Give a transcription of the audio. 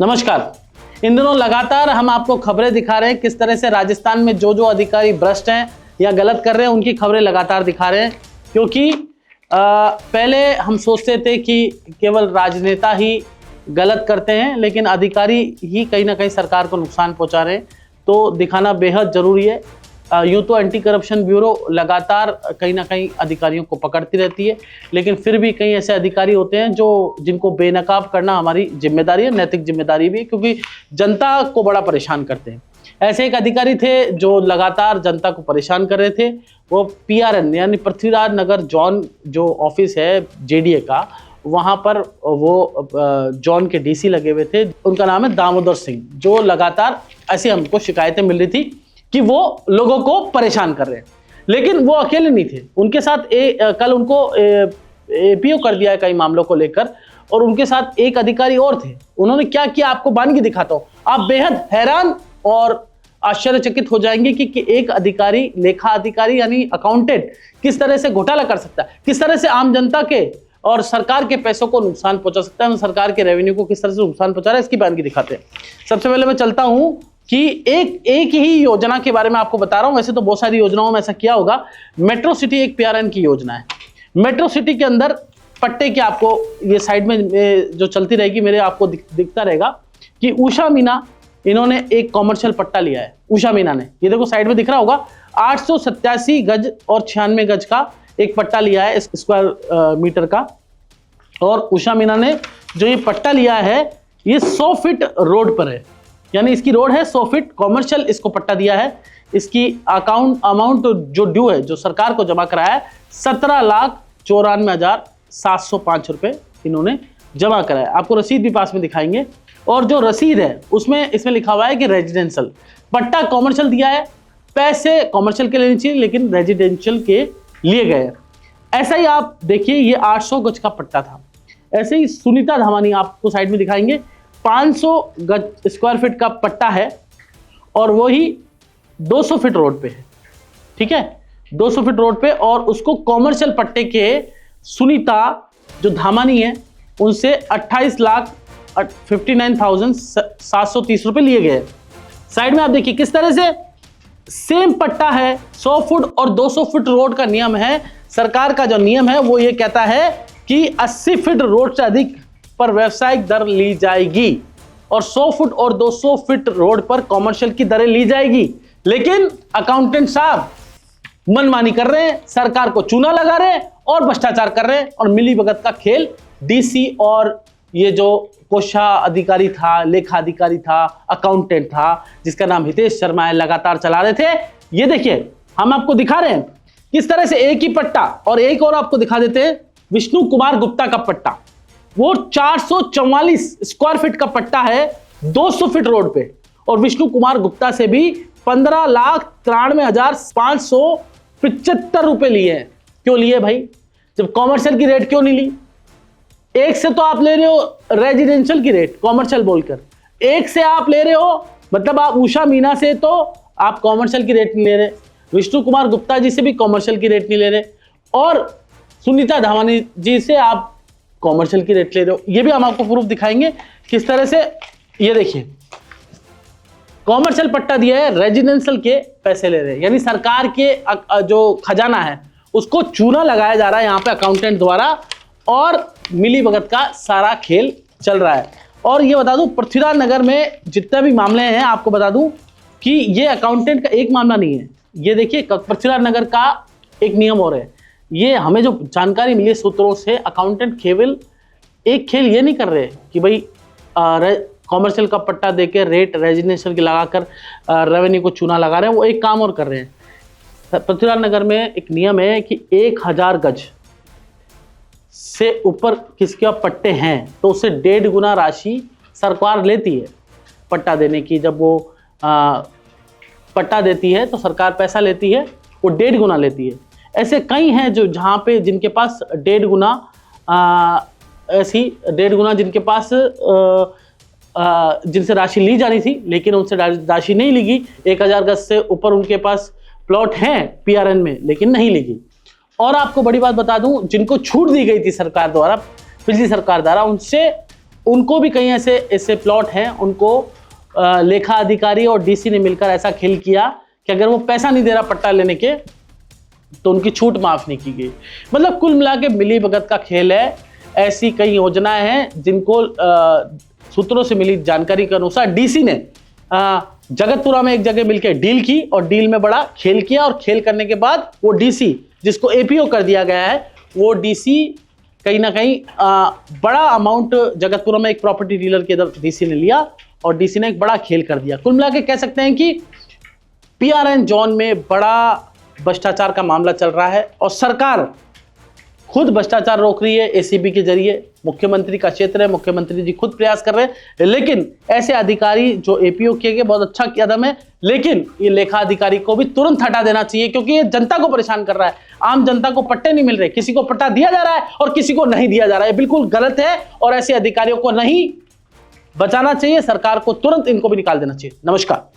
नमस्कार। इन दिनों लगातार हम आपको खबरें दिखा रहे हैं किस तरह से राजस्थान में जो जो अधिकारी भ्रष्ट हैं या गलत कर रहे हैं उनकी खबरें लगातार दिखा रहे हैं, क्योंकि पहले हम सोचते थे कि केवल राजनेता ही गलत करते हैं, लेकिन अधिकारी ही कहीं ना कहीं सरकार को नुकसान पहुंचा रहे हैं। तो दिखाना बेहद जरूरी है। यूं तो एंटी करप्शन ब्यूरो लगातार कहीं ना कहीं अधिकारियों को पकड़ती रहती है, लेकिन फिर भी कई ऐसे अधिकारी होते हैं जिनको बेनकाब करना हमारी जिम्मेदारी है, नैतिक जिम्मेदारी भी, क्योंकि जनता को बड़ा परेशान करते हैं। ऐसे एक अधिकारी थे जो लगातार जनता को परेशान कर रहे थे। वो PRN यानी पृथ्वीराज नगर जोन जो ऑफिस है JDA का, वहां पर वो जोन के DC लगे हुए थे। उनका नाम है दामोदर सिंह, जो लगातार ऐसी हमको शिकायतें मिल रही थी कि वो लोगों को परेशान कर रहे हैं। लेकिन वो अकेले नहीं थे, उनके साथ कल उनको APO कर दिया है कई मामलों को लेकर, और उनके साथ एक अधिकारी और थे। उन्होंने क्या किया आपको बानगी दिखाता हूं, आप बेहद हैरान और आश्चर्यचकित हो जाएंगे कि एक अधिकारी, लेखा अधिकारी यानी अकाउंटेंट, किस तरह से घोटाला कर सकता है, किस तरह से आम जनता के और सरकार के पैसों को नुकसान पहुंचा सकता है, सरकार के रेवेन्यू को किस तरह से नुकसान पहुंचा रहा है, इसकी बानगी दिखाते हैं। सबसे पहले मैं चलता हूं कि एक ही योजना के बारे में आपको बता रहा हूं। वैसे तो बहुत सारी योजनाओं में ऐसा किया होगा। मेट्रो सिटी एक PRN की योजना है। मेट्रो सिटी के अंदर पट्टे के आपको ये साइड में जो चलती रहेगी मेरे आपको दिखता रहेगा कि उषा मीना, इन्होंने एक कॉमर्शियल पट्टा लिया है। उषा मीना ने, ये देखो साइड में दिख रहा होगा, 887 गज और 96 गज का एक पट्टा लिया है स्क्वायर मीटर का। और उषा मीना ने जो ये पट्टा लिया है ये 100 फीट रोड पर है, यानी इसकी रोड है 100 फीट, कॉमर्शियल इसको पट्टा दिया है। इसकी अमाउंट जो ड्यू है, जो सरकार को जमा कराया है, 17,94,705 रुपए इन्होंने जमा कराया। आपको रसीद भी पास में दिखाएंगे। और जो रसीद है इसमें लिखा हुआ है कि रेजिडेंशियल पट्टा कॉमर्शियल दिया है, पैसे कॉमर्शियल के लेने चाहिए लेकिन रेजिडेंशियल के लिए गए। ऐसा ही आप देखिए, ये 800 गज का पट्टा था। ऐसे ही सुनीता धामानी आपको साइड में दिखाएंगे, 500 गज स्क्वायर फीट का पट्टा है और वही 200 फीट रोड पे है। ठीक है, 200 फीट रोड पे, और उसको कॉमर्शियल पट्टे के सुनीता जो धामानी है उनसे 28,59,730 रुपए लिए गए। साइड में आप देखिए किस तरह से सेम पट्टा है, 100 फुट और 200 फुट रोड का नियम है। सरकार का जो नियम है वो ये कहता है कि 80 फीट रोड से अधिक पर व्यवसायिक दर ली जाएगी और 100 फुट और 200 फीट रोड पर कॉमर्शियल की दरें ली जाएगी। लेकिन अकाउंटेंट साहब मनमानी कर रहे हैं, सरकार को चूना लगा रहे हैं और भ्रष्टाचार कर रहे हैं और मिली भगत का खेल DC और ये जो कोषा अधिकारी था, लेखा अधिकारी था, अकाउंटेंट था, जिसका नाम हितेश शर्मा है, लगातार चला रहे थे। ये देखिए हम आपको दिखा रहे हैं किस तरह से एक ही पट्टा, और एक और आपको दिखा देते हैं, विष्णु कुमार गुप्ता का पट्टा, वो 444 स्क्वायर फीट का पट्टा है 200 फीट रोड पे, और विष्णु कुमार गुप्ता से भी 15,93,575 रुपए लिए हैं। क्यों लिए भाई, जब कॉमर्शियल की रेट क्यों नहीं ली? एक से तो आप ले रहे हो रेजिडेंशियल की रेट कॉमर्शियल बोलकर, एक से आप ले रहे हो, मतलब आप उषा मीना से तो आप कॉमर्शियल की रेट नहीं ले रहे, विष्णु कुमार गुप्ता जी से भी कॉमर्शियल की रेट नहीं ले रहे, और सुनीता धामानी जी से आप कॉमर्शियल की रेट ले रहे हो। ये भी हम आपको प्रूफ दिखाएंगे किस तरह से। ये देखिए कॉमर्शियल पट्टा दिया है, रेजिडेंशियल के पैसे ले रहे हैं, यानी सरकार के जो खजाना है उसको चूना लगाया जा रहा है यहाँ पे अकाउंटेंट द्वारा, और मिली भगत का सारा खेल चल रहा है। और ये बता दूं, पृथ्वीराज नगर में जितने भी मामले हैं आपको बता दूं कि ये अकाउंटेंट का एक मामला नहीं है। ये देखिए पृथ्वीराज नगर का एक नियम और है, ये हमें जो जानकारी मिली सूत्रों से, अकाउंटेंट केवल एक खेल ये नहीं कर रहे कि भाई कॉमर्शियल का पट्टा देके रेट रेजिडेंशियल की लगाकर रेवेन्यू को चूना लगा रहे हैं, वो एक काम और कर रहे हैं। पृथ्वीराज नगर में एक नियम है कि 1000 गज से ऊपर किसके पट्टे हैं तो उससे 1.5 गुना राशि सरकार लेती है पट्टा देने की। जब वो पट्टा देती है तो सरकार पैसा लेती है, वो 1.5 गुना लेती है। ऐसे कई हैं जो जहाँ पे जिनके पास 1.5 गुना ऐसी 1.5 गुना जिनके पास जिनसे राशि ली जानी थी लेकिन उनसे राशि नहीं ली गई। 1000 गज से ऊपर उनके पास प्लॉट हैं PRN में लेकिन नहीं ली गई। और आपको बड़ी बात बता दूं, जिनको छूट दी गई थी सरकार द्वारा, पिछली सरकार द्वारा, उनसे उनको भी कहीं ऐसे ऐसे प्लॉट हैं, उनको लेखा अधिकारी और डीसी ने मिलकर ऐसा खेल किया कि अगर वो पैसा नहीं दे रहा पट्टा लेने के तो उनकी छूट माफ नहीं की गई। मतलब कुल मिला के मिली भगत का खेल है। ऐसी कई योजनाएं हैं जिनको सूत्रों से मिली जानकारी के अनुसार डीसी ने जगतपुरा में एक जगह मिलकर डील की और डील में बड़ा खेल किया, और खेल करने के बाद वो डीसी जिसको एपीओ कर दिया गया है, वो डीसी कहीं ना कहीं बड़ा अमाउंट जगतपुरा में एक प्रॉपर्टी डीलर के इधर डीसी ने लिया और डीसी ने एक बड़ा खेल कर दिया। कुल मिला के कह सकते हैं कि पीआरएन जोन में बड़ा भ्रष्टाचार का मामला चल रहा है और सरकार खुद भ्रष्टाचार रोक रही है एसीबी के जरिए। मुख्यमंत्री का क्षेत्र है, मुख्यमंत्री जी खुद प्रयास कर रहे हैं, लेकिन ऐसे अधिकारी जो एपीओ किए गए बहुत अच्छा कदम है, लेकिन ये लेखा अधिकारी को भी तुरंत हटा देना चाहिए क्योंकि ये जनता को परेशान कर रहा है। आम जनता को पट्टे नहीं मिल रहे, किसी को पट्टा दिया जा रहा है और किसी को नहीं दिया जा रहा है, बिल्कुल गलत है और ऐसे अधिकारियों को नहीं बचाना चाहिए, सरकार को तुरंत इनको भी निकाल देना चाहिए। नमस्कार।